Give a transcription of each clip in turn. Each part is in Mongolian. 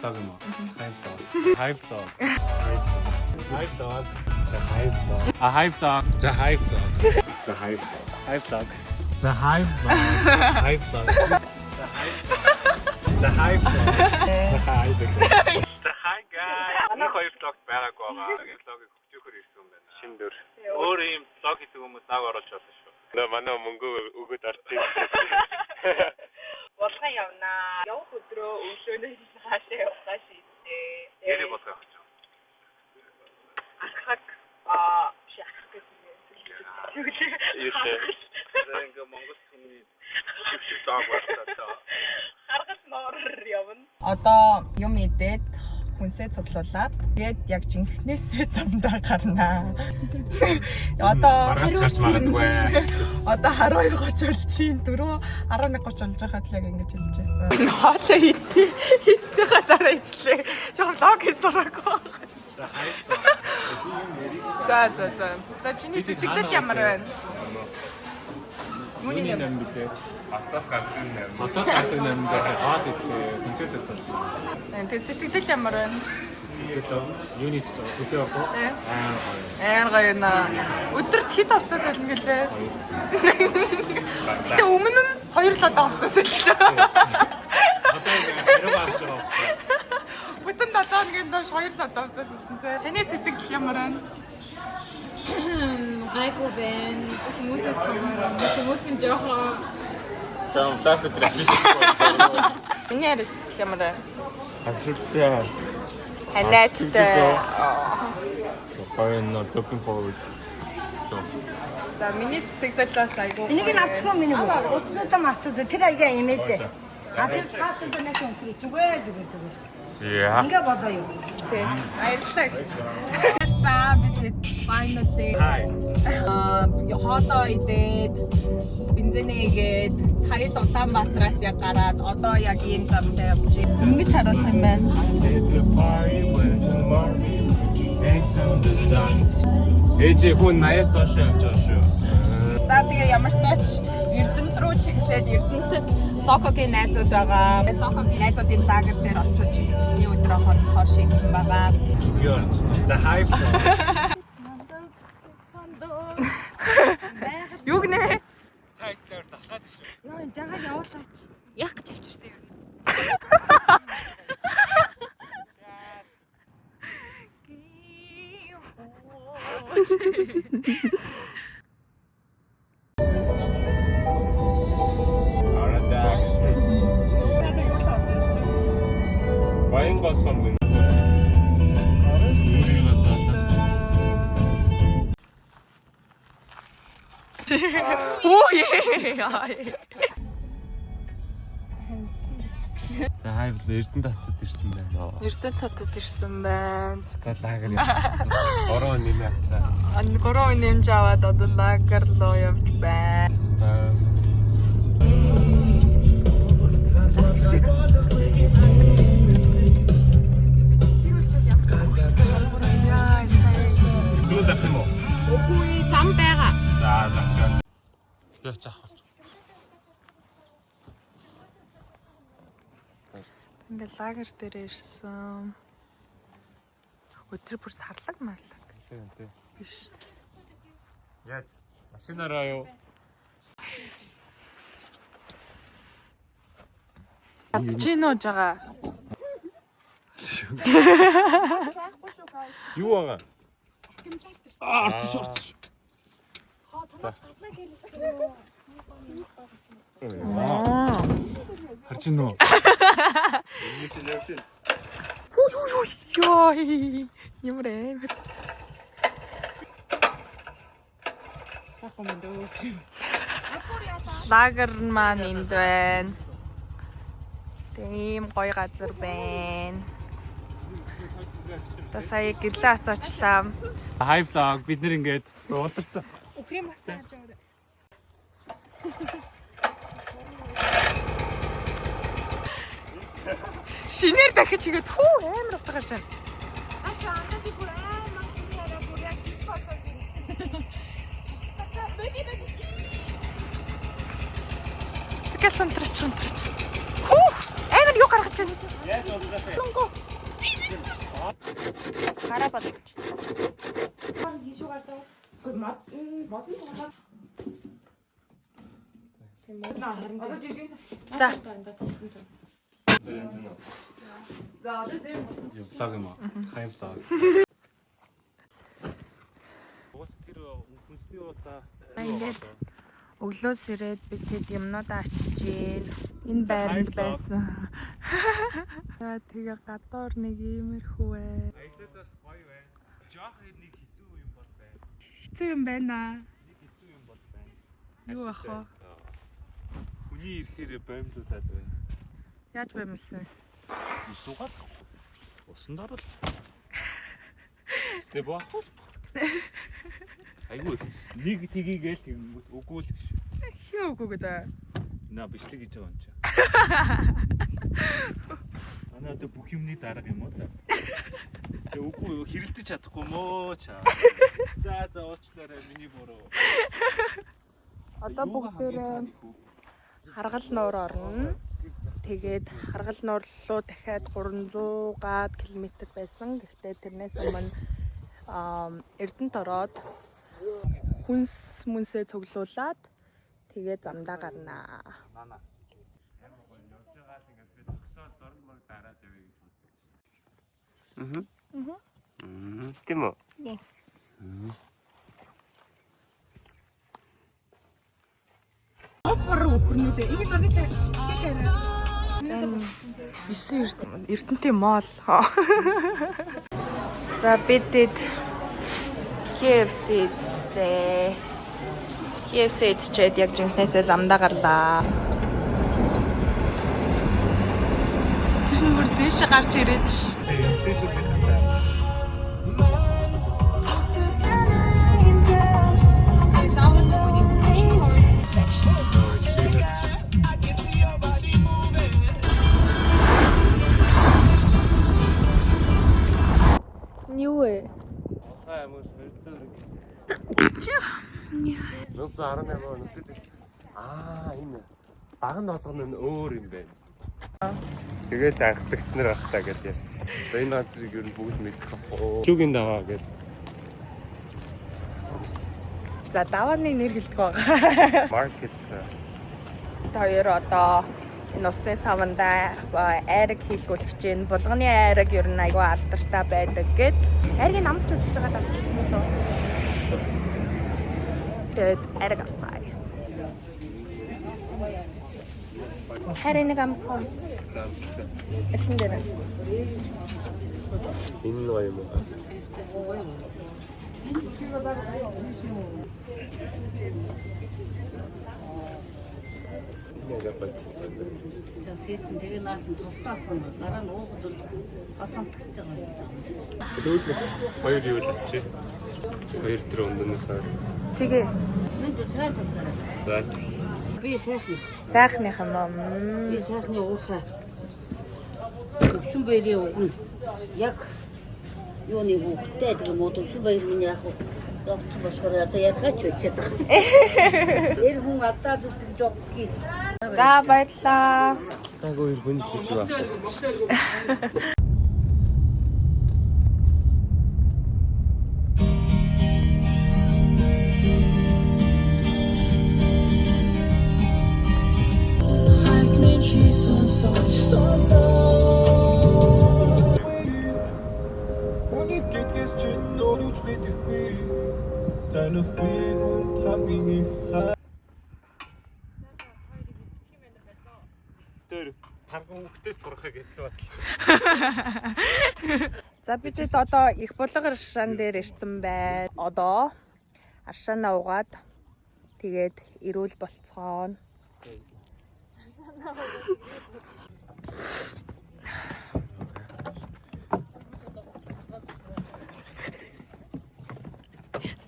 vlog юм уу? Hype vlog. Hype vlog. За hype vlog. А hype vlog. За hype vlog. За hype vlog. Hype vlog. За hype vlog. Hype vlog. За hype vlog. За hype vlog. За hi guys. Энэ хоёр vlog байгаагүй байгаа. Энэ vlog-ыг хөтөөхөр ирсэн юм байна. Шинээр. Өөр юм vlog хийх хүмүүс дааг оруулж болно шүү. Манай мөнгө өгөөд арчих. Болгон явнаа. Явах өдрөө өглөөнөөс хаашаа явахаа шийдээ. Яриг болгох гэж. Ахаг шахах гэсэн юм. Ингээ Монгол хүний шившиг дааг болчихлоо. Харгал норор явна. Одоо юм идээд хүнсээ цуглуулад тэгээд яг жинхнээсээ замдаа гарнаа. Одоо Маргааш чарч магадгүй. Одоо 12:30 болж чинь 11:30 болж байхад л яг ингэж хэлж байсан. Хоолоо идээ. Эцсийнхаа дараа ичлээ. Жоо лог хийж сураагүй байгаа. За. За чиний сэтгэл ямар байна? Юуны юм бэ? Атас гардаг юм даа хаад итлээ. Хүнсээ цуглуулсан. Тэгээд сэтгэл ямар байна? Юнит хөтөө явах уу? Аян гоё наа. Өдөрт хэд хувцас солино гэлээ? Гэтэ өмнө нь 2-7 хувцас солино. Одоо хэрэг авч байгаа. Бүтэн 7 хоногийн доош 2-7 хувцас солино те. Таны сэтгэл ямар байна? Гайгүй байна. Хүмүүсээс хамаарна. Хүмүүсийн жоохон Пластик трафик. Миний сэтгэл ямар байна? Absolutely. Ханаатай. I'm not looking forward. За миний сэтгэлээс айгуу. Энийг нь авчихсан миний мөн. Өчнөдөө марцуулж тэр аяга имээд. А тэр цаас өдөө нэг юм зүгээр. Yeah. Ингээ бодоо юу. Окей. Баярлалаа гэж. Харсаа бид finally хоолоо идээд бензинээгээд сая Улаанбаатараас яг гараад одоо яг ийм замтай явж байна. Ингэж харуулсан юм байна. Ээжээ хүн 80-аас доош явж байгаа шүү. За тэгээ ямар ч тач Эрдэнэт рүү чиглээд Эрдэнэтэд Сокогийн найзууд байгаа. Сокогийн найзуудын лагер дээр очиж чиний өдрөө хонохоор шийдсэн байгаа. За хайп. Юу гинэ? Тайцаар захаад шүү. нөө жагаа явуулаач. Яах гэж авчирсан юм. Баян болсон юм. Оо яа. За хайв Эрдэнэ татад ирсэн байна. Эрдэнэт хотод ирсэн байна. За лагер явсан. 3 нэмээ авцаа. 3 нэмж аваад одоо лагер руу явж байна. Зүйл авах юм уу? Үгүй зам байгаа. За. Яа чаах бол. Ингээ лагер дээр ирсэн. Өдөр бүр сарлаг марлаг. Тий. Биш. Яаж? Машинаараа юу? Капучино жага. Юу байгаа? Арт. За. Харж гинөө. Ёо. Ямар амар. Лагер маань энд байна. Тийм гоё газар байна. Сая гэрлээ асаачлаа. Хай влог бид нэр ингээд удирцсан. Крем массаж аваад. Шинээр дахиж игээд хүү амар утгаж байна. Тэгээл сантраач. Хүү амар Юу гаргаж байна? Лонго. Гараа бодож. Ийшүү гарч байгаа. Гүр мод гараад. За. Влог юм аа. Хай влог. Уус тэр үнхэнсний удаа Ингээд өглөөс ирээд бид хэд юмнуудаа ачиж энэ байранд байсан. За тэгээ гадуур нэг иймэрхүү бай. аялалаас гоё байна. Жоох нэг хэцүү юм бол байна. Хэцүү юм байна. Нэг хэцүү юм бол байна. Юу ах вэ? Хүний ирэхээр боомлуудаад байна. Яаж баймсан? Суугаад усан дорол. Стебо. Айгуу нэг тгийгээл тэгэнгүүт үгүй л гэж. Хин үгүй гэдэг. На бичлэг гэж байгаа юм чи. Ана одоо бүх юмны дарга юм уу та? Тэг үгүй хэрэлдэж чадахгүй мөө чаа. За уучлаарай миний буруу. Одоо бүгдээрээ харгал нуур орно. Тэгээд харгал нуур руу дахиад 300 км байсан. Гэхдээ тэрнээс өмнө Эрдэнэт ороод хүнс мүнсээ цуглуулад тэгээд замдаа гарнаа. Нана. Ямар гоё явж байгаа л ингээд би төгсөөд дөрмөр дараад явъя гэж бодсон. Тийм үү? Тий. Эрдэнэт моол. За бидэд KFC идчихэд яг жинхнээсээ замдаа гарлаа. Тэр нь бүр дээшээ гарч ирээд ш. Юу вэ? Амар сэрцэг. 18 өнөдөл. Энэ баган болгоно нь өөр юм байна. Тэгэл анхдагч нар ахтаа гэж ярьчих. Энэ газрыг ер нь бүгд мэдэх ах. Чүгийн даваа гэж. За давааны нэр хэлдэг байгаа. Маркет. Хоёр одоо энэ усны саванда айраг хийлгүүлэх чинь булганы айраг ер нь айгүй алдартай байдаг гэд айргийн намс үзэж байгаа даа. Тэгээд айраг авцгаа. Харин нэг амсаа. Эхэн дээр. Энэ нь юм уу? Нэг апачсан. Жасэсэн тэгээ наасан тусдаасан дараа нь уугдвал асамтгаж байгаа. Хоёр юу л авчи. Хоёр төр өндөнөөс. Тэгээ. Энд цаатаа. За. Би сайхны. Сайхных юм аа. Би сайхны уухай. Төвсөн байрын уган. Яг юуны уухтай тэгээ муу төвсөн байр миний яг доктор болохоор одоо яхаач байчаад байгаа. Эр хүн алдаад үзэж жогки. За баярлаа. Таггүй хүн хийж байна. Тэр тарган хүүхдээс турахыг хэлээ бодлоо. За бидэд одоо их булгар аршаан дээр ирсэн бай. Одоо аршаанаа угаад тэгээд ирүүл болцгоно.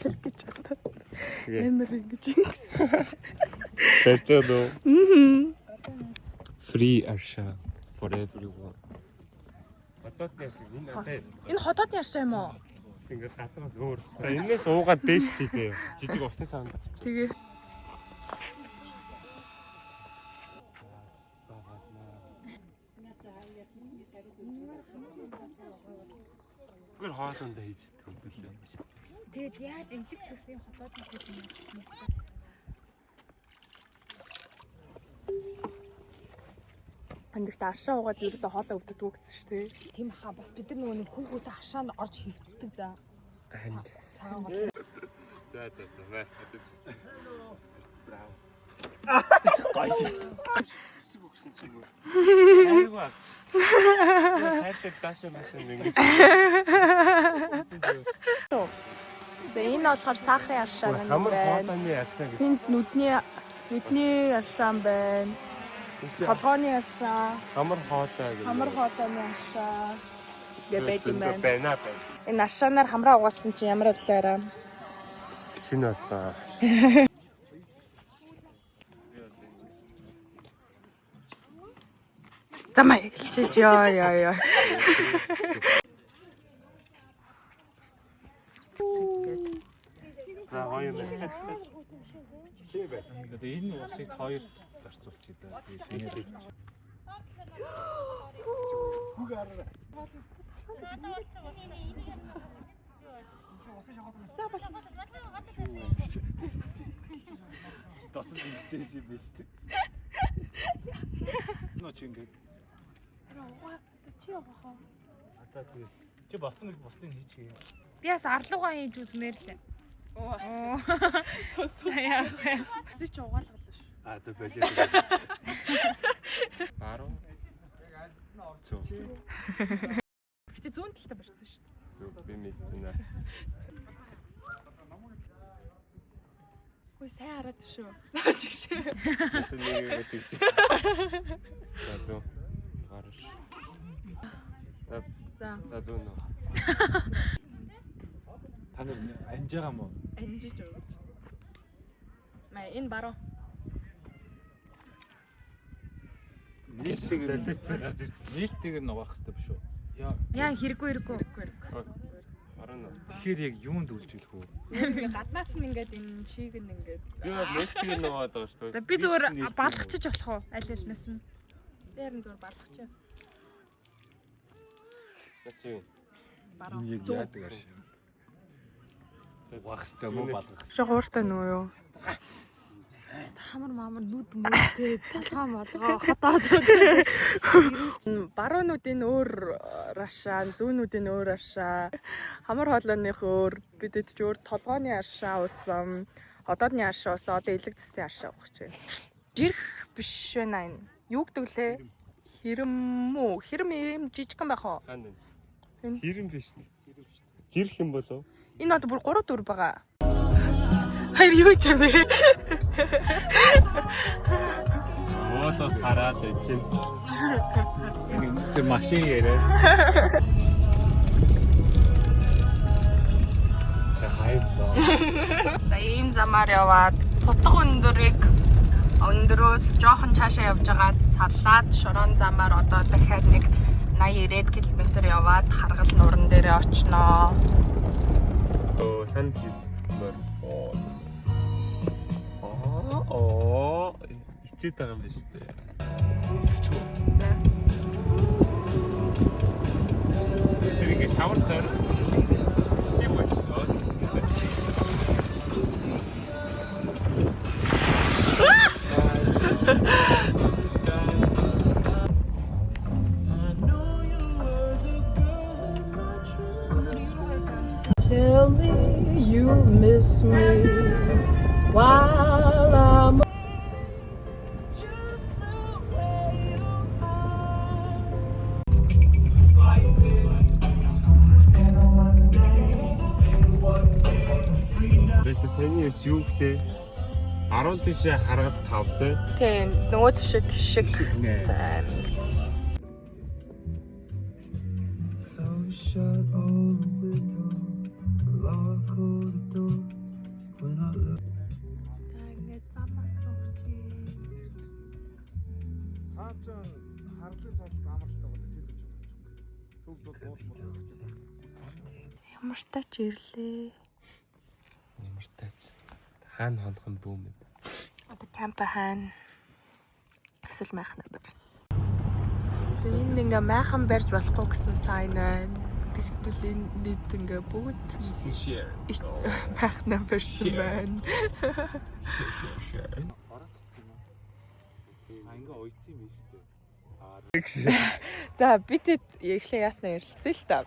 Тэр гэж бодоод ямар ингэж ингэсэн. Бэлчээд үү? Free Arsha for everyone. Хотооднаас энэ тест. Энэ хотоодны аршаа юм уу? Ингээд газар өөр. Энээс уугаад дээш тийзээ. Жижиг усны савнд. Тэгээ. Зүгээр хоолондоо хийждэг юм билээ. Тэгээд яг энлэг цэсний хотоод хийх юм. Андагт аршаа угаад ерөөсө хоолоо өвдөд үгсэн шүү дээ. Тийм хаа бас бид нар нөгөө нэг хүүхүүдээ хашаанд орж хөвддөг за. Цагаан гол. За. Мэ. Браво. Гайж. Бүгсэн ч юм уу. Хайрг баг. Хайрлаг даашаа машин ингэж. Тэгээ энэ болохоор сахарын аршаа байна. Хамар хоолойны аршаа гэж. Тэнд нүдний аршаа байна. Толгойн аршаа. Хамар хоолой гэж. Хамар хоолойны аршаа. Гэ байт юм байна. Байна. Энэ аршаанаар хамраа угаасан чи ямар болоороо. Шинэ болсон. Замаа эхэлчихэж ёо. Гоё байна. Тийм бай. Тэгээд энэ усыг хоёрт зарцуулчих даа. Тэгээд Тасал ингээдээс юм биш үү? Ноо чи ингээд. Атаа тийм. Чи болсон нэг бусдыг хийчихье. Би бас арлуугаа хийж үзмээр лээ. Оо. Яа. Чи угаалгалаа шүү. А тэ бэлээ. Баруу. Цоо. Гэтэ зүүн талтай барьсан шүү дээ. Би мэднэ. Ой сайн хараад шүү. Наашиг шүү. Это нэг тэгчих. За зөө. Гарш. За зөө нөө. Та нар анжаага мó? Анжиж өгөөч. Маа энэ баруу. Нийлтэйгээр нугаах хэрэгтэй биш үү? Яа хэрэггүй. Баруун уу. Тэгэхээр яг юунд үйлчлэх үү? Ингээ гаднаас нь ингээд энэ чиг нь ингээд. Би бол нийлтэйгээр нугаад байгаа шүү дээ. Би зүгээр балгачиж болох уу? Аль алинаас нь. Дээр нь зүгээр балгачих. Чи Баруу. Энэ яг яадаг арш. Угаах хэрэгтэй мó балгах. Шогууртай нөө юу? Хамар маамар нүд мөстэй толгой молгоо хотоод. Баруунуудын өөр аршаа, зүүнүүдийн өөр аршаа, хамар хоолойных өөр, бидэд ч өөр толгойн аршаа уусан, хотоодны аршаа уусан, одоо элэг цэсний аршаа уух гэж байна. Жирх биш байна энэ. Юу гэдэг лээ? Хэрэм үү? Хэрэм жижигхан байх уу? Хэрэм биш. Жирх юм болов? Энэ одоо бүр 3 4 байгаа. Хайр юу ч юм бэ? Моосос хараад чинь. Тэр машин яриа. За хайрлаа. За ийм замаар яваад путга өндөрөөс жоохон цаашаа явж байгаад саллаад шорон замаар одоо дахиад нэг 80-90 км яваад харгал нуран дээрээ очноо. Сан кис мөр. Оо. Ичээд байгаа юм байна шүү дээ. Үсч үү. Тэр ингэ шавар дээр стив болчихсон. Tell me you miss me while I'm just the way you are. Бэст сэний юу гэхээ 10 тишээ харгал 5 те. Тийм, нөгөө тишээ тишиг. So shut all the windows, lock all the doors. When I look, Ингээд замасан чи. Цаачаа харгалын цааш амарчтай байгаа тийм ч. Төгд бол дуусах. Ямар тач ирлээ. Ямар тач. Хаана хонхон бүүм. Одоо кампа хаана. Эсвэл майхна бай. Энэ ингээ майхан барьж болохгүй гэсэн сайн байна. Тэгтэл энэ нийт ингээ бүгд Share. байхна барьсан байна. Ингээ ойцсон юм шүү дээ. За битэд эхлээ яснаа ярилцъя л та.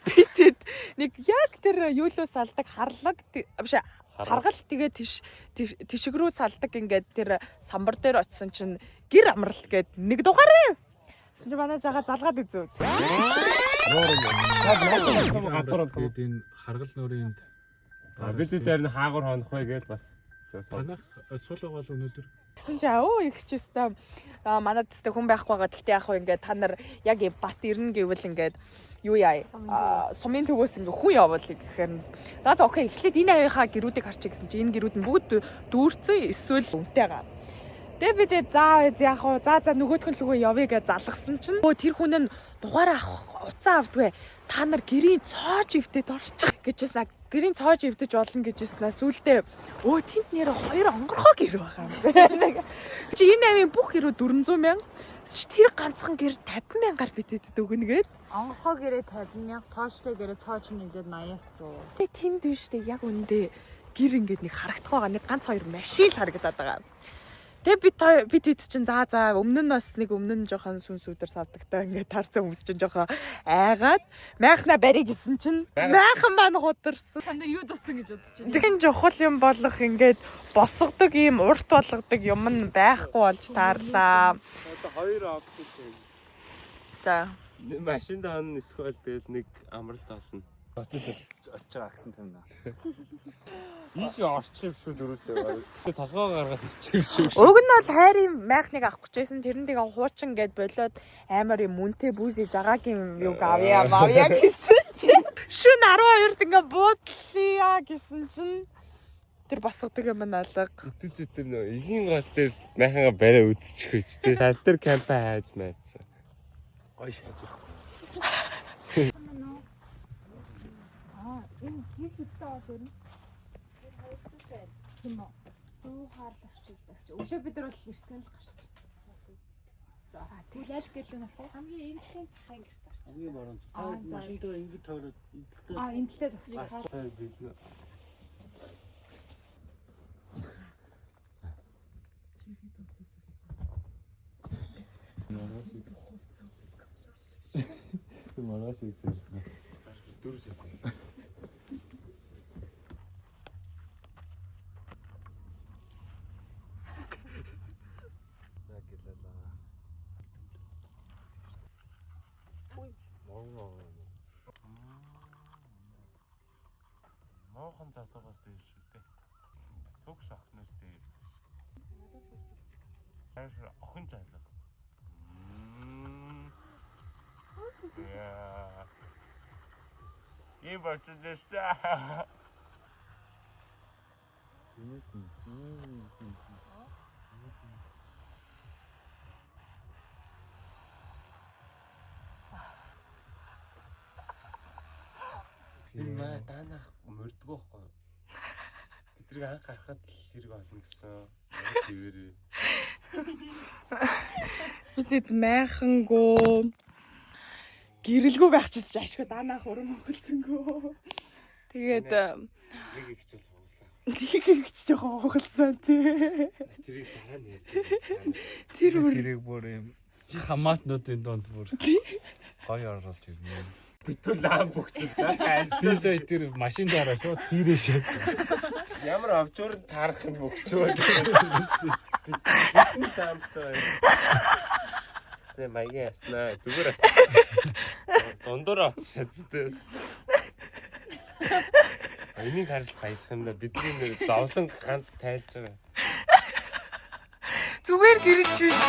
Битэд нэг яг тэр юулуу салдаг харлаг биш харгал тэгээ тишг рүү салдаг ингээд тэр самбар дээр очисон чинь гэр амралт гээд нэг дугаараа. Чи манай жагаа залгаад үзв. Тэгээд энэ харгал нөрийн бид дээр нь хаагур хонох вэ гэж бас танах суулга бол өнөөдөр Тэгсэн чи өө их ч өстой манад тест хүн байхгүй байгаа. Тэгтээ яг хөө ингээд та нар яг бат ирнэ гэвэл ингээд юу яа сумын төвөөс ингээд хүн явуул гэхээр за окей эхлээд энэ авийнхаа гэрүүдийг харчих гэсэн чи энэ гэрүүд нь бүгд дүүрсэн эсвэл үнтэйгаа. Тэгээ бид яг хөө за нөгөөдхөн лүгөө явъя гэж залгасан чинь тэр хүн нь дугаараа уцаа авдгүй та нар гэрийн цоож ивдэд орчих гэжсэн. Гэрийн цоож ивдэж болно гэжснаа сүулдэ өө тэнд нэр 2 онгорхоо гэр байгаа юм. Чи энэ авийн бүх гэрүү 400,000 тэр ганцхан гэр 50,000-аар бидэд өгнөгээд Онгорхоо гэрээ 50,000, цоочтой гэрээ цоож нэгэд 80-аас 100. тэнд биш үү яг үндэ гэр ингээд нэг харагдах байгаа нэг ганц 2 машин л харагдаад байгаа. Тэгээ бид чинь за өмнө нь бас нэг өмнө нь жоохон сүнс өдөр савдагтай ингээд тарцсан хүмүүс чинь жоохон айгаад майхна барь гэсэн чинь майхан маань гударсан. Та нар юу дуссан гэж бодож байна? Тэгин жохол юм болох ингээд босгодог юм урт болгодог юм нь байхгүй болж таарлаа. Одоо 2 опшн. За Нэг машин даан эсвэл тэгэл нэг амралт олно. Очиж агсан тамина. Ийш орчих юм шүү дөрөөсөө. Тэ толгоо гаргаад өвчих шүү. уг нь бол хайрын майхныг авах гэжсэн тэрэн тэгээ хуучин гэд болоод амар юм үнтэй бүүсий жагаагийн юг авъя гэсэн чинь шүн 12-т ингээ буудлаа гэсэн чинь тэр босгодог юм алга. Гэтэл тэр нөө эгийн гол дээр майханга барай үзчих гэж тэ. Тал дээр кампа хайж майцсан. Гой шааж. Энэ хийх үстэй бол ер нь тийм үү? 100 хаар л орчилдаг чи. Өглөө бид нар бол эртхэн л гарч. За тэгвэл аль гэрлүү нөх вэ? Хамгийн эмчлийн цагаан гэрт орсон. Хамгийн борон. За Машин дээр ингэж тоолоод энэтэй зогсоо. Маргааш ийсэн. Дөрөсөө. За гэлээ. Ой, Мохон затагаас дээр шүү дээ. Төгс охноос дээр гэсэн. Хайр охин зайлаг. Yeah. Give us this stuff. Энэ таанах мөрдгөө байхгүй. Бидрийг анх гарахад л хэрэг олно гэсэн. Тэгвэрээ. Бидэд майхангөө гэрэлгүй байх ч гэсэн ашгүй даанах урам өгөлсөнгөө. Тэгээд Нэг их ч бол хоосон. нэг их ч жоохон хоолсон тий. Тэрийг дараа нь ярьж байгаа. Тэр тэрийг бүр юм хамаатнуудын донд бүр гоё оруулж ирнэ. Битүүл аам бүгд Би сая тэр машин дараа шууд тийрэшээс. ямар авчуур таарах юм өгчөө. Бидний таамцаа. Тэ маягийн яснаа зүгээр ас. Дундуур оц шатдээс. Энийг харж баясах юм да бидний нэг зовлон ганц тайлж байгаа. зүгээр гэрэж биш.